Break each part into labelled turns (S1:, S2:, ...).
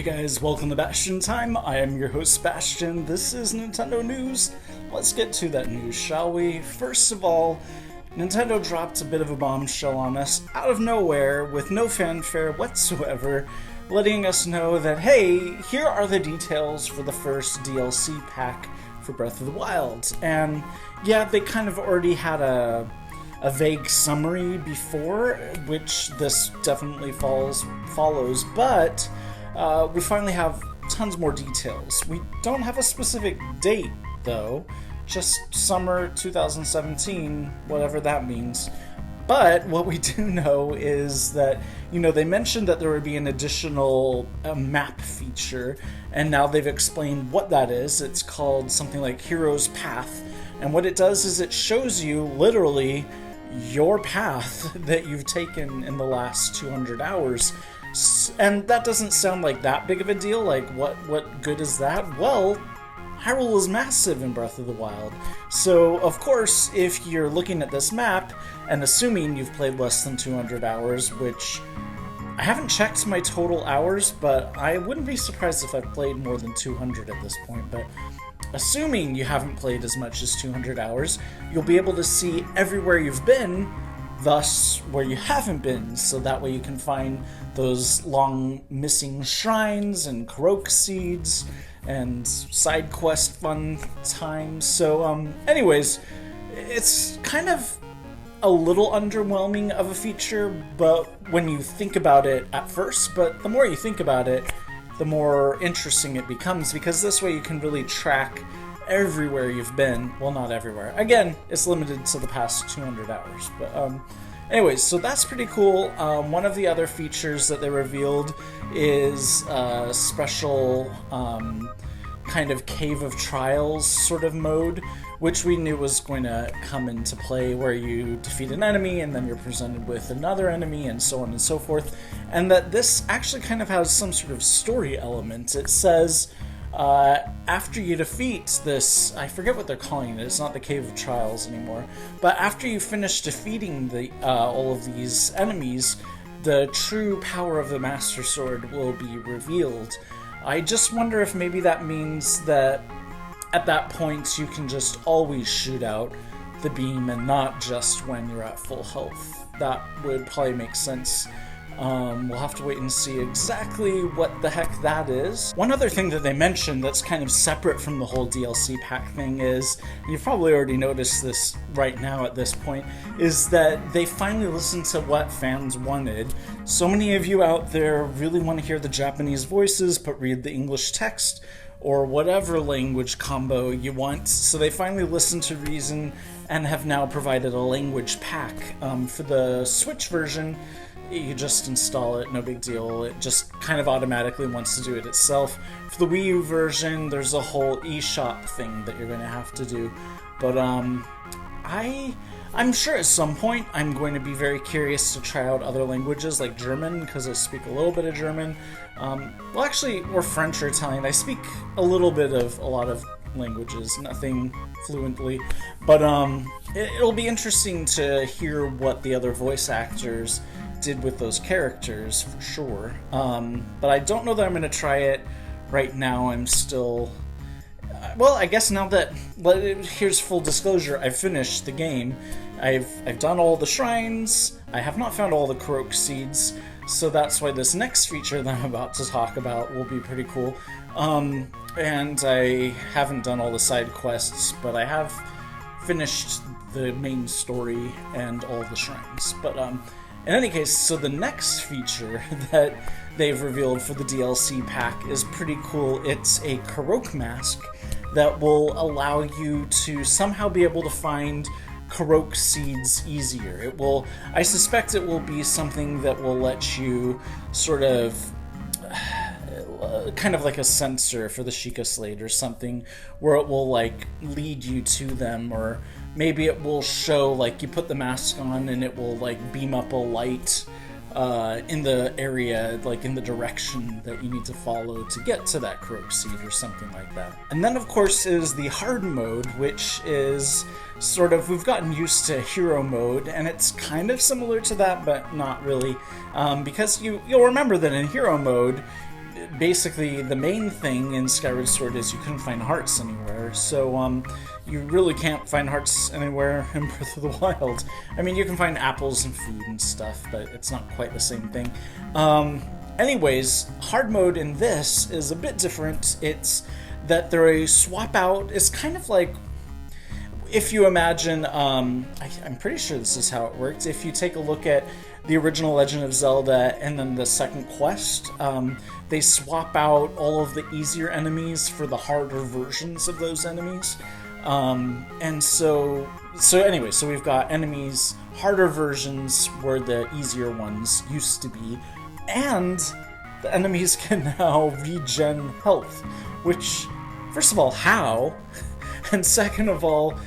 S1: Hey guys, welcome to Bastion Time. I am your host Bastion. This is Nintendo News. Let's get to that news, shall we? First of all, Nintendo dropped a bit of a bombshell on us out of nowhere with no fanfare whatsoever, letting us know that, hey, here are the details for the first DLC pack for Breath of the Wild. And yeah, they kind of already had a vague summary before, which this definitely follows, but we finally have tons more details. We don't have a specific date, though, just summer 2017, whatever that means. But what we do know is that, they mentioned that there would be an additional map feature, and now they've explained what that is. It's called something like Hero's Path, and what it does is it shows you, literally, your path that you've taken in the last 200 hours. And that doesn't sound like that big of a deal. Like, what good is that? Well, Hyrule is massive in Breath of the Wild. So, of course, if you're looking at this map, and assuming you've played less than 200 hours, which I haven't checked my total hours, but I wouldn't be surprised if I've played more than 200 at this point, but assuming you haven't played as much as 200 hours, you'll be able to see everywhere you've been, thus where you haven't been, so that way you can find those long missing shrines and Korok seeds and side quest fun times. So anyways, it's kind of a little underwhelming of a feature, but when you think about it at first, but the more you think about it, the more interesting it becomes, because this way you can really track everywhere you've been. Well, not everywhere. Again, it's limited to the past 200 hours. But anyways, so that's pretty cool. One of the other features that they revealed is a special kind of Cave of Trials sort of mode, which we knew was going to come into play, where you defeat an enemy and then you're presented with another enemy and so on and so forth. And that this actually kind of has some sort of story element. It says after you defeat this, I forget what they're calling it, it's not the Cave of Trials anymore, but after you finish defeating all of these enemies, the true power of the Master Sword will be revealed. I just wonder if maybe that means that at that point you can just always shoot out the beam and not just when you're at full health. That would probably make sense. We'll have to wait and see exactly what the heck that is. One other thing that they mentioned that's kind of separate from the whole DLC pack thing is, and you've probably already noticed this right now at this point, is that they finally listened to what fans wanted. So many of you out there really want to hear the Japanese voices, but read the English text, or whatever language combo you want. So they finally listened to reason and have now provided a language pack. For the Switch version, you just install it, no big deal. It just kind of automatically wants to do it itself. For the Wii U version, there's a whole eShop thing that you're going to have to do. But I'm sure at some point I'm going to be very curious to try out other languages like German, because I speak a little bit of German. Well, actually, or French or Italian. I speak a little bit of a lot of languages, nothing fluently. But it'll be interesting to hear what the other voice actors did with those characters, for sure. But I don't know that I'm going to try it right now. I'm still... well, I guess now that... here's full disclosure, I've finished the game. I've done all the shrines. I have not found all the Korok seeds, so that's why this next feature that I'm about to talk about will be pretty cool. And I haven't done all the side quests, but I have finished the main story and all the shrines. But in any case, so the next feature that they've revealed for the DLC pack is pretty cool. It's a Korok mask that will allow you to somehow be able to find Korok seeds easier. It will, I suspect it will be something that will let you sort of kind of like a sensor for the Sheikah Slate or something, where it will like lead you to them, or maybe it will show, like, you put the mask on and it will like beam up a light in the area, like in the direction that you need to follow to get to that Korok seed or something like that. And then of course is the hard mode, which is sort of, we've gotten used to hero mode, and it's kind of similar to that, but not really, because you'll remember that in hero mode basically the main thing in Skyward Sword is you couldn't find hearts anywhere, so you really can't find hearts anywhere in Breath of the Wild. I mean, you can find apples and food and stuff, but it's not quite the same thing. Anyways, hard mode in this is a bit different. It's that they're a swap out. It's kind of like, if you imagine, I'm pretty sure this is how it worked. If you take a look at the original Legend of Zelda and then the second quest, they swap out all of the easier enemies for the harder versions of those enemies. And so anyway, so we've got enemies, harder versions where the easier ones used to be, and the enemies can now regen health, which, first of all, how? And second of all,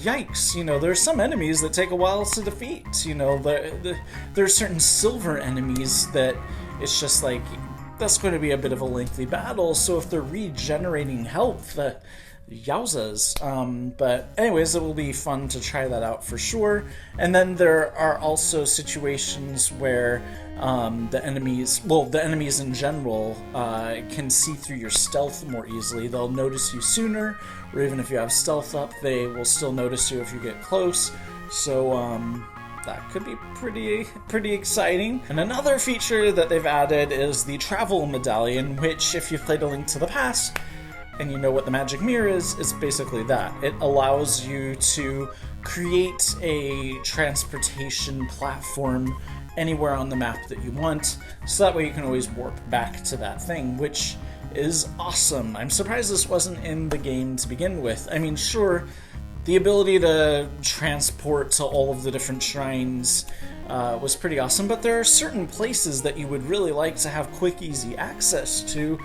S1: yikes, you know, there's some enemies that take a while to defeat. You know, there's certain silver enemies that it's just like, that's going to be a bit of a lengthy battle, so if they're regenerating health, yowzas. But anyways, it will be fun to try that out for sure. And then there are also situations where the enemies in general can see through your stealth more easily. They'll notice you sooner, or even if you have stealth up, they will still notice you if you get close. So that could be pretty exciting. And another feature that they've added is the travel medallion, which, if you've played A Link to the Past and you know what the magic mirror is, it's basically that. It allows you to create a transportation platform anywhere on the map that you want, so that way you can always warp back to that thing, which is awesome. I'm surprised this wasn't in the game to begin with. I mean, sure, the ability to transport to all of the different shrines was pretty awesome, but there are certain places that you would really like to have quick, easy access to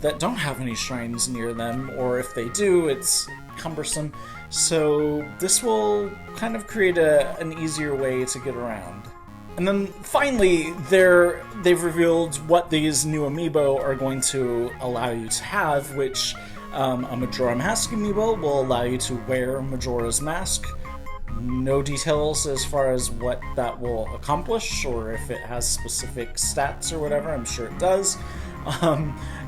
S1: that don't have any shrines near them, or if they do, it's cumbersome. So this will kind of create an easier way to get around. And then finally, they've revealed what these new amiibo are going to allow you to have, which a Majora Mask amiibo will allow you to wear Majora's Mask. No details as far as what that will accomplish, or if it has specific stats or whatever. I'm sure it does.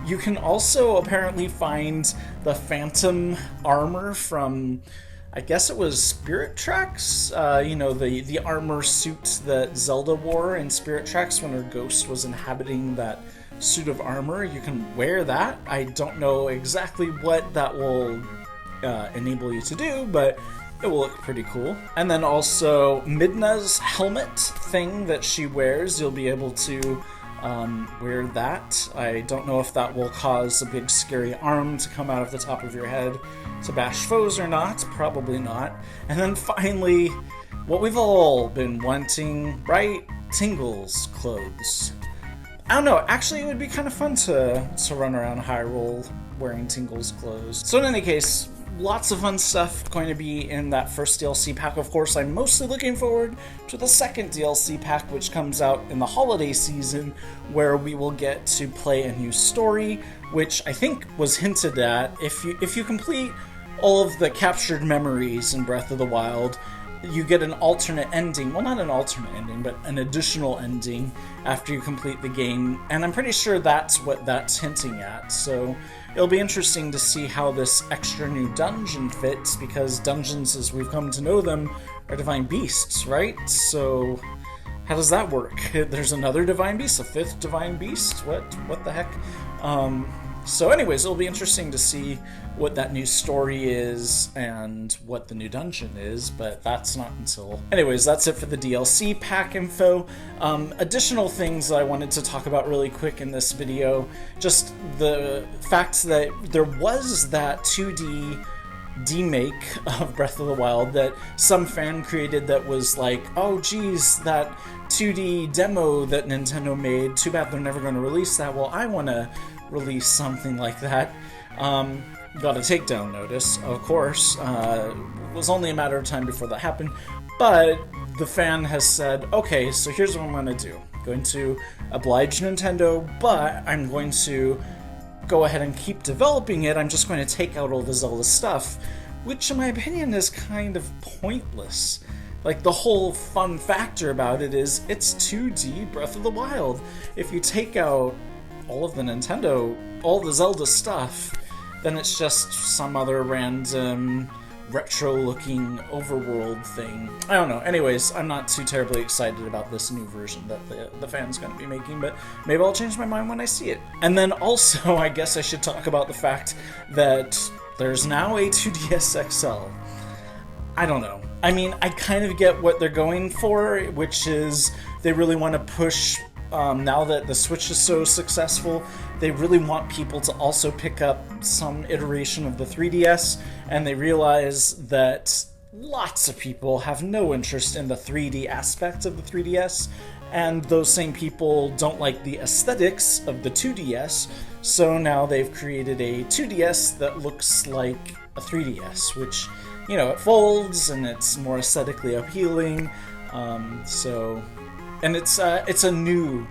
S1: You can also apparently find the Phantom armor from, I guess it was Spirit Tracks, you know, the armor suit that Zelda wore in Spirit Tracks when her ghost was inhabiting that suit of armor. You can wear that. I don't know exactly what that will enable you to do, but it will look pretty cool. And then also Midna's helmet thing that she wears, you'll be able to wear that. I don't know if that will cause a big scary arm to come out of the top of your head to bash foes or not. Probably not. And then finally, what we've all been wanting, right? Tingle's clothes. I don't know, actually it would be kind of fun to run around Hyrule wearing Tingle's clothes. So in any case, lots of fun stuff going to be in that first DLC pack. Of course, I'm mostly looking forward to the second DLC pack, which comes out in the holiday season, where we will get to play a new story, which I think was hinted at. If you complete all of the captured memories in Breath of the Wild, you get an alternate ending. Well, not an alternate ending, but an additional ending after you complete the game, and I'm pretty sure that's what that's hinting at. So it'll be interesting to see how this extra new dungeon fits, because dungeons, as we've come to know them, are divine beasts, right? So how does that work? There's another divine beast, a fifth divine beast? What the heck? So anyways, it'll be interesting to see what that new story is and what the new dungeon is, but that's not until... Anyways, that's it for the DLC pack info. Additional things that I wanted to talk about really quick in this video, just the fact that there was that 2D DEMAKE of Breath of the Wild that some fan created that was like, oh geez, that 2D demo that Nintendo made, too bad they're never going to release that. Well, I want to release something like that. Got a takedown notice, of course. It was only a matter of time before that happened, but the fan has said, okay, so here's what I'm going to do. I'm going to oblige Nintendo, but I'm going to go ahead and keep developing it. I'm just going to take out all the Zelda stuff, which in my opinion is kind of pointless. Like, the whole fun factor about it is it's 2D Breath of the Wild. If you take out all of the Nintendo, all the Zelda stuff, then it's just some other random retro-looking overworld thing. I don't know. Anyways, I'm not too terribly excited about this new version that the fan's going to be making, but maybe I'll change my mind when I see it. And then also, I guess I should talk about the fact that there's now a 2DS XL. I don't know. I mean, I kind of get what they're going for, which is they really want to push, now that the Switch is so successful, they really want people to also pick up some iteration of the 3DS, and they realize that lots of people have no interest in the 3D aspect of the 3DS, and those same people don't like the aesthetics of the 2DS, so now they've created a 2DS that looks like a 3DS, which, you know, it folds and it's more aesthetically appealing. And it's a new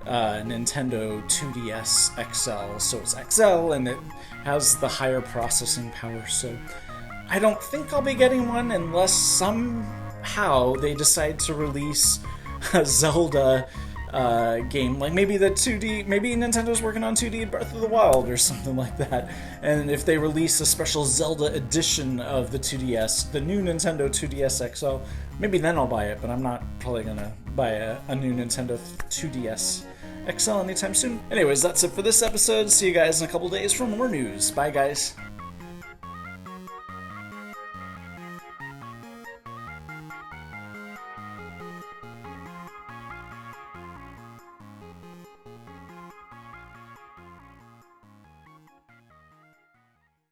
S1: Nintendo 2DS XL, so it's XL and it has the higher processing power. So I don't think I'll be getting one unless somehow they decide to release a Zelda game, like maybe the 2D, maybe Nintendo's working on 2D Breath of the Wild or something like that, and if they release a special Zelda edition of the 2DS, the new Nintendo 2DS XL, maybe then I'll buy it, but I'm not probably gonna buy a new Nintendo 2DS XL anytime soon. Anyways, that's it for this episode. See you guys in a couple days for more news. Bye, guys.